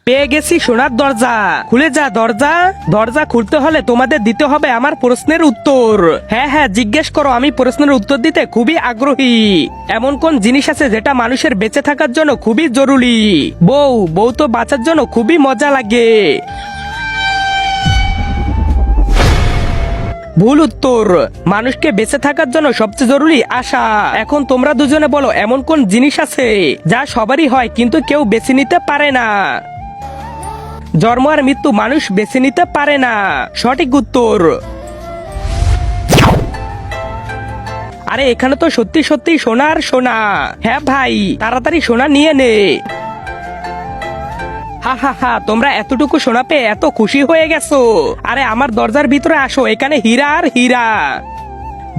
পেয়ে গেছি সোনার দরজা। খুলে যা দরজা। দরজা খুলতে হলে তোমাদের দিতে হবে আমার প্রশ্নের উত্তর। হ্যাঁ হ্যাঁ, জিজ্ঞেস করো, আমি প্রশ্নের উত্তর দিতে খুবই আগ্রহী। এমন কোন জিনিস আছে যেটা মানুষের বেঁচে থাকার জন্য খুবই জরুরি? বউ। বউ তো বাঁচার জন্য খুবই মজা লাগে। ভুল উত্তর। মানুষকে বেঁচে থাকার জন্য সবচেয়ে জরুরি আশা। এখন তোমরা দুজনে বলো, এমন কোন জিনিস আছে যা সবারই হয় কিন্তু কেউ বেছে নিতে পারে না? জন্ম আর মৃত্যু মানুষ বেছে নিতে পারে না। সঠিক উত্তর। আরে এখানে তো সত্যি সত্যি সোনার সোনা। হ্যাঁ ভাই, তাড়াতাড়ি সোনা নিয়ে নে। হা হা হা, তোমরা এতটুকু সোনা পেয়ে এত খুশি হয়ে গেছো। আরে আমার দরজার ভিতরে আসো, এখানে হীরা আর হীরা।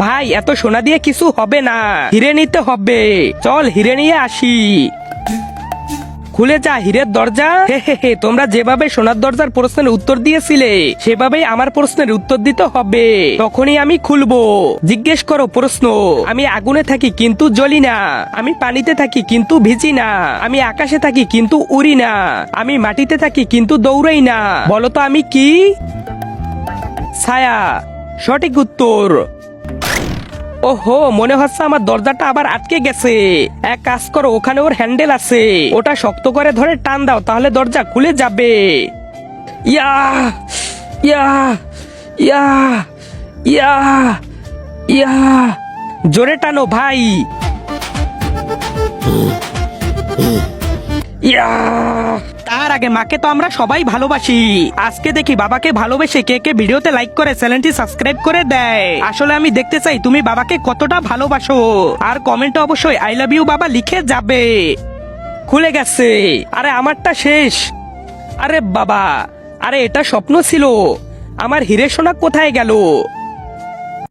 ভাই, এত সোনা দিয়ে কিছু হবে না, হিরে নিতে হবে। চল হিরে নিয়ে আসি। খুলে যা হীরের দরজা। হে হে হে, তোমরা যেভাবে সোনার দরজার প্রশ্নের উত্তর দিয়েছিলে সেভাবেই আমার প্রশ্নের উত্তর দিতে হবে, তখনই আমি খুলবো। জিজ্ঞেস করো প্রশ্ন। আমি আগুনে থাকি কিন্তু জ্বলি না, আমি পানিতে থাকি কিন্তু ভিজি না, আমি আকাশে থাকি কিন্তু উড়ি না, আমি মাটিতে থাকি কিন্তু দৌড়াই না। বলো তো আমি কি? ছায়া। সঠিক উত্তর। ওহো, মনে হচ্ছে আমার দরজাটা আবার আটকে গেছে। এক কাজ করো, ওখানে ওর হ্যান্ডেল আছে, ওটা শক্ত করে ধরে টান দাও, তাহলে দরজা খুলে যাবে। ইয়া ইয়া ইয়া ইয়া ইয়া, জোরে টানো ভাই। ইয়া। তার আগে মাকে তো আমরা সবাই ভালোবাসি। আজকে দেখি বাবাকে ভালোবেসে কে কে ভিডিওতে লাইক করে চ্যানেলটি সাবস্ক্রাইব করে দেয়। আসলে আমি দেখতে চাই তুমি বাবাকে কতটা ভালোবাসো। আর কমেন্টে অবশ্যই আই লাভ ইউ বাবা লিখে যাবে। খুলে গেছে। আরে আমারটা শেষ। আরে বাবা, আরে এটা স্বপ্ন ছিল। আমার হিরে সোনা কোথায় গেল?